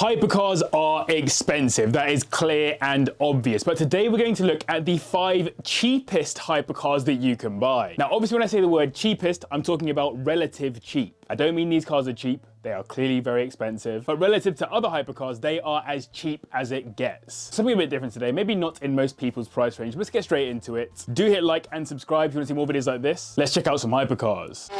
Hypercars are expensive, that is clear and obvious, but today we're going to look at the 5 cheapest hypercars that you can buy. Now obviously when I say the word cheapest, I'm talking about relative cheap. I don't mean these cars are cheap, they are clearly very expensive, but relative to other hypercars, they are as cheap as it gets. Something a bit different today, maybe not in most people's price range, but let's get straight into it. Do hit like and subscribe if you want to see more videos like this. Let's check out some hypercars.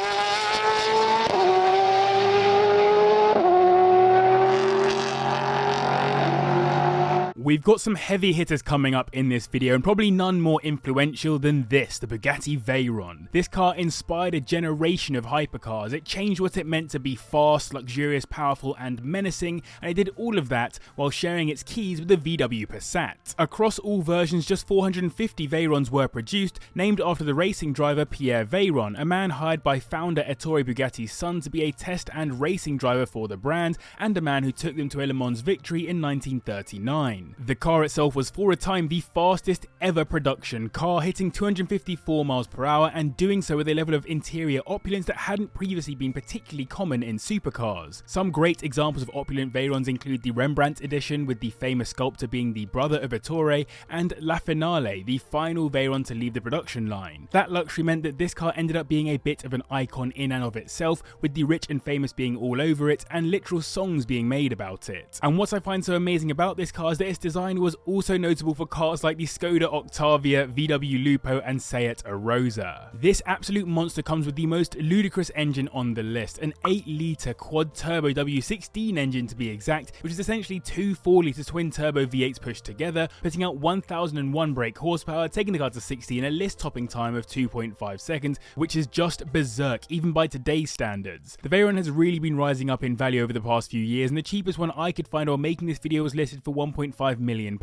We've got some heavy hitters coming up in this video, and probably none more influential than this, the Bugatti Veyron. This car inspired a generation of hypercars. It changed what it meant to be fast, luxurious, powerful and menacing, and it did all of that while sharing its keys with the VW Passat. Across all versions, just 450 Veyrons were produced, named after the racing driver Pierre Veyron, a man hired by founder Ettore Bugatti's son to be a test and racing driver for the brand, and a man who took them to a Le Mans victory in 1939. The car itself was for a time the fastest ever production car, hitting 254 miles per hour and doing so with a level of interior opulence that hadn't previously been particularly common in supercars. Some great examples of opulent Veyrons include the Rembrandt edition, with the famous sculptor being the brother of Ettore, and La Finale, the final Veyron to leave the production line. That luxury meant that this car ended up being a bit of an icon in and of itself, with the rich and famous being all over it and literal songs being made about it. And what I find so amazing about this car is that its design was also notable for cars like the Skoda Octavia, VW Lupo and Seat Arosa. This absolute monster comes with the most ludicrous engine on the list, an 8-litre quad-turbo W16 engine to be exact, which is essentially two 4-litre twin-turbo V8s pushed together, putting out 1001 brake horsepower, taking the car to 60 in a list-topping time of 2.5 seconds, which is just berserk even by today's standards. The Veyron has really been rising up in value over the past few years, and the cheapest one I could find while making this video was listed for £1.5 million,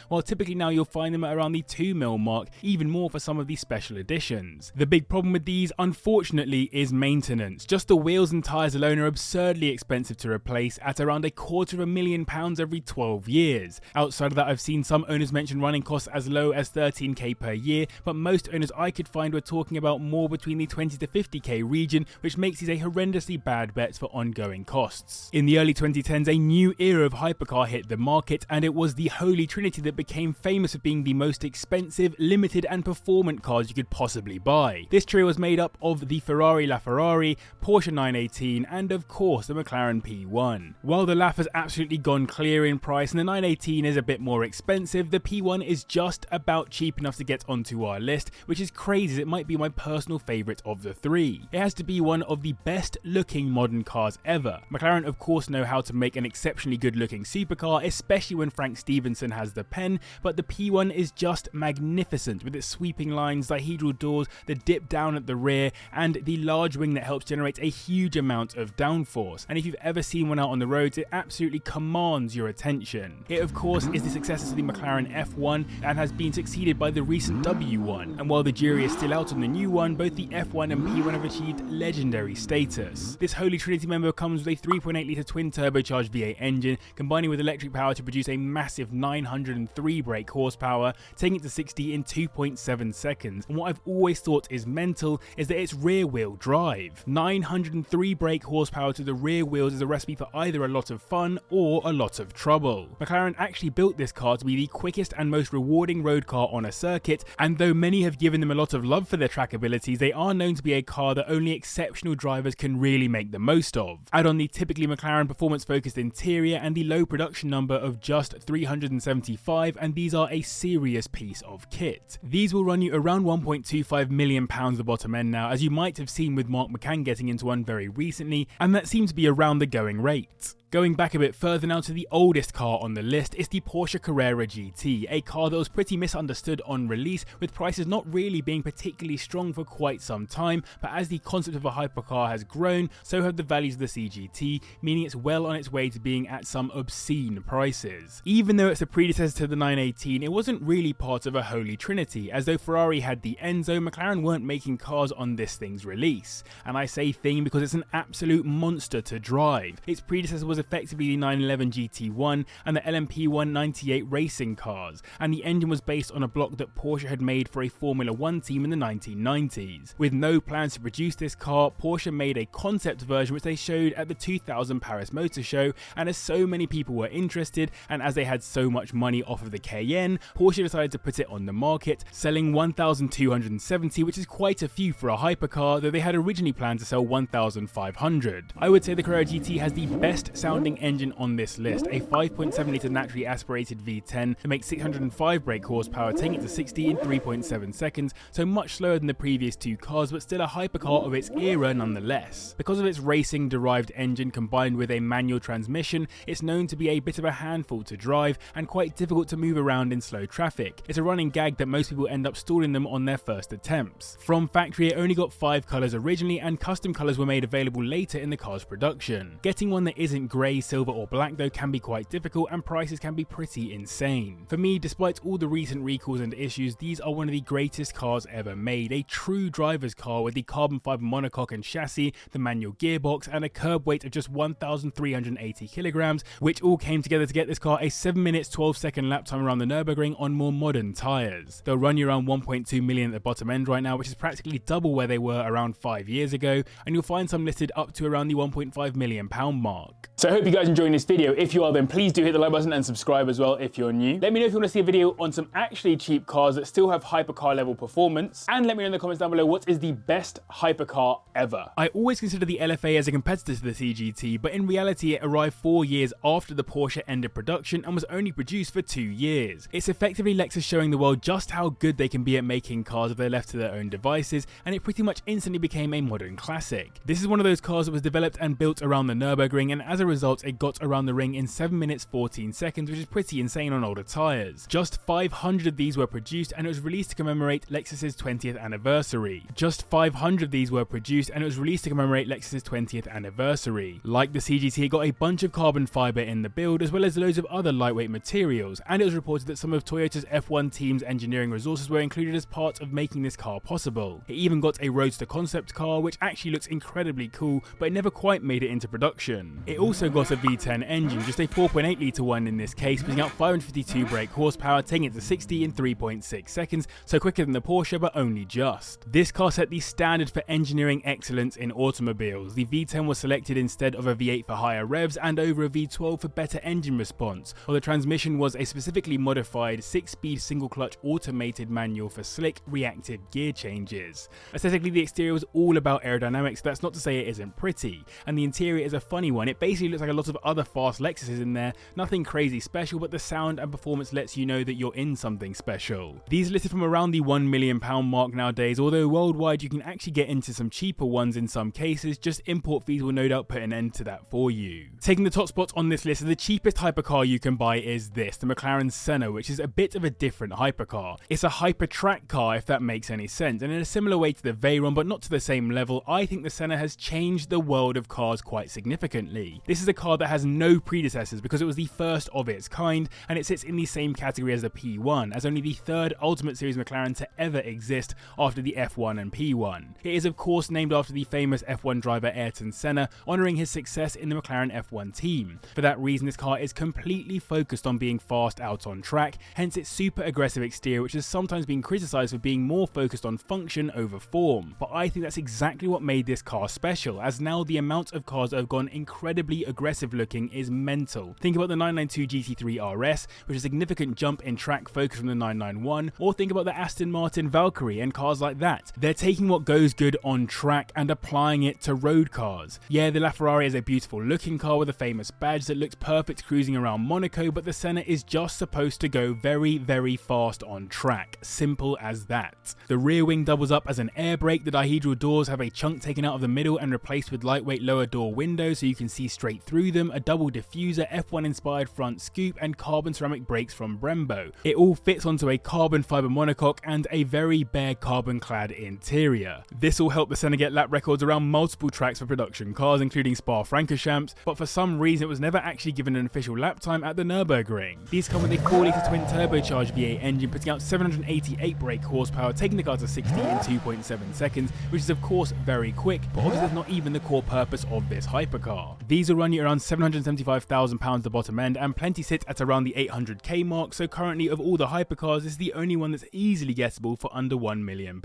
while typically now you'll find them at around the 2 mil mark, even more for some of the special editions. The big problem with these, unfortunately, is maintenance. Just the wheels and tyres alone are absurdly expensive to replace at around £250,000 every 12 years. Outside of that, I've seen some owners mention running costs as low as 13k per year, but most owners I could find were talking about more between the 20 to 50k region, which makes these a horrendously bad bet for ongoing costs. In the early 2010s, a new era of hypercar hit the market, and it was the holy trinity that became famous for being the most expensive, limited and performant cars you could possibly buy. This trio was made up of the Ferrari LaFerrari, Porsche 918 and of course the McLaren P1. While the LaF has absolutely gone clear in price and the 918 is a bit more expensive, the P1 is just about cheap enough to get onto our list, which is crazy as it might be my personal favourite of the three. It has to be one of the best looking modern cars ever. McLaren of course know how to make an exceptionally good looking supercar, especially when Frank Stevenson has the pen, but the P1 is just magnificent with its sweeping lines, dihedral doors, the dip down at the rear and the large wing that helps generate a huge amount of downforce. And if you've ever seen one out on the roads, it absolutely commands your attention. It of course is the successor to the McLaren F1 and has been succeeded by the recent W1, and while the jury is still out on the new one, both the F1 and P1 have achieved legendary status. This holy trinity member comes with a 3.8 litre twin turbocharged V8 engine, combining with electric power to produce a massive 903 brake horsepower, taking it to 60 in 2.7 seconds. And what I've always thought is mental is that it's rear wheel drive. 903 brake horsepower to the rear wheels is a recipe for either a lot of fun or a lot of trouble. McLaren actually built this car to be the quickest and most rewarding road car on a circuit, and though many have given them a lot of love for their track abilities, they are known to be a car that only exceptional drivers can really make the most of. Add on the typically McLaren performance focused interior and the low production number of just 375, and these are a serious piece of kit. These will run you around £1.25 million the bottom end now, as you might have seen with Mark McCann getting into one very recently, and that seems to be around the going rate. Going back a bit further now to the oldest car on the list is the Porsche Carrera GT, a car that was pretty misunderstood on release, with prices not really being particularly strong for quite some time, but as the concept of a hypercar has grown, so have the values of the CGT, meaning it's well on its way to being at some obscene prices. Even though it's a predecessor to the 918, it wasn't really part of a holy trinity, as though Ferrari had the Enzo, McLaren weren't making cars on this thing's release. And I say thing because it's an absolute monster to drive. Its predecessor was was effectively the 911 GT1 and the LMP1 98 racing cars, and the engine was based on a block that Porsche had made for a Formula 1 team in the 1990s. With no plans to produce this car, Porsche made a concept version which they showed at the 2000 Paris Motor Show, and as so many people were interested, and as they had so much money off of the Cayenne, Porsche decided to put it on the market, selling 1,270, which is quite a few for a hypercar, though they had originally planned to sell 1,500. I would say the Carrera GT has the best sounding engine on this list, a 5.7 litre naturally aspirated V10 that makes 605 brake horsepower, taking it to 60 in 3.7 seconds, so much slower than the previous two cars, but still a hypercar of its era nonetheless. Because of its racing derived engine combined with a manual transmission, it's known to be a bit of a handful to drive and quite difficult to move around in slow traffic. It's a running gag that most people end up stalling them on their first attempts. From factory, it only got 5 colours originally, and custom colours were made available later in the car's production. Getting one that isn't grey, silver or black though can be quite difficult, and prices can be pretty insane. For me, despite all the recent recalls and issues, these are one of the greatest cars ever made, a true driver's car with the carbon fibre monocoque and chassis, the manual gearbox and a curb weight of just 1,380 kilograms, which all came together to get this car a 7 minutes 12-second lap time around the Nürburgring on more modern tyres. They'll run you around 1.2 million at the bottom end right now, which is practically double where they were around 5 years ago, and you'll find some listed up to around the £1.5 million mark. So I hope you guys enjoying this video. If you are, then please do hit the like button and subscribe as well if you're new. Let me know if you want to see a video on some actually cheap cars that still have hypercar level performance, and let me know in the comments down below what is the best hypercar ever. I always consider the LFA as a competitor to the CGT, but in reality it arrived 4 years after the Porsche ended production and was only produced for 2 years. It's effectively Lexus showing the world just how good they can be at making cars if they're left to their own devices, and it pretty much instantly became a modern classic. This is one of those cars that was developed and built around the Nürburgring, and as a result it got around the ring in 7 minutes 14 seconds, which is pretty insane on older tyres. Just 500 of these were produced, and it was released to commemorate Lexus's 20th anniversary. Just 500 of these were produced, and it was released to commemorate Lexus's 20th anniversary. Like the CGT, it got a bunch of carbon fibre in the build, as well as loads of other lightweight materials, and it was reported that some of Toyota's F1 team's engineering resources were included as part of making this car possible. It even got a roadster concept car, which actually looks incredibly cool, but it never quite made it into production. It also got a V10 engine, just a 4.8 litre one in this case, putting out 552 brake horsepower, taking it to 60 in 3.6 seconds, so quicker than the Porsche, but only just. This car set the standard for engineering excellence in automobiles. The V10 was selected instead of a V8 for higher revs and over a V12 for better engine response, while the transmission was a specifically modified 6-speed single-clutch automated manual for slick, reactive gear changes. Aesthetically, the exterior was all about aerodynamics. That's not to say it isn't pretty, and the interior is a funny one. It basically looks like a lot of other fast Lexuses in there, nothing crazy special, but the sound and performance lets you know that you're in something special. These are listed from around the £1 million mark nowadays, although worldwide you can actually get into some cheaper ones in some cases. Just import fees will no doubt put an end to that for you. Taking the top spot on this list, the cheapest hypercar you can buy is this, the McLaren Senna, which is a bit of a different hypercar. It's a hyper-track car, if that makes any sense, and in a similar way to the Veyron, but not to the same level, I think the Senna has changed the world of cars quite significantly. This is a car that has no predecessors because it was the first of its kind, and it sits in the same category as the P1, as only the third Ultimate Series McLaren to ever exist after the F1 and P1. It is of course named after the famous F1 driver Ayrton Senna, honouring his success in the McLaren F1 team. For that reason, this car is completely focused on being fast out on track, hence its super aggressive exterior, which has sometimes been criticised for being more focused on function over form. But I think that's exactly what made this car special, as now the amount of cars that have gone incredibly aggressive looking is mental. Think about the 992 GT3 RS, which is a significant jump in track focus from the 991, or think about the Aston Martin Valkyrie and cars like that. They're taking what goes good on track and applying it to road cars. Yeah, the LaFerrari is a beautiful looking car with a famous badge that looks perfect cruising around Monaco, but the Senna is just supposed to go very, very fast on track. Simple as that. The rear wing doubles up as an air brake, the dihedral doors have a chunk taken out of the middle and replaced with lightweight lower door windows so you can see straight through them, a double diffuser, F1 inspired front scoop, and carbon ceramic brakes from Brembo. It all fits onto a carbon fibre monocoque and a very bare carbon clad interior. This all helped the Senna get lap records around multiple tracks for production cars, including Spa-Francorchamps, but for some reason it was never actually given an official lap time at the Nürburgring. These come with a 4-litre twin turbocharged V8 engine, putting out 788 brake horsepower, taking the car to 60 in 2.7 seconds, which is of course very quick, but obviously that's not even the core purpose of this hypercar. These will run run you around £775,000 the bottom end, and plenty sit at around the 800k mark, so currently of all the hypercars, this is the only one that's easily gettable for under £1 million.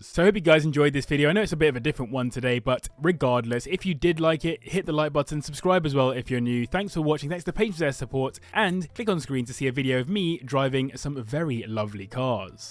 So I hope you guys enjoyed this video. I know it's a bit of a different one today, but regardless, if you did like it, hit the like button, subscribe as well if you're new. Thanks for watching, thanks to patrons for their support, and click on screen to see a video of me driving some very lovely cars.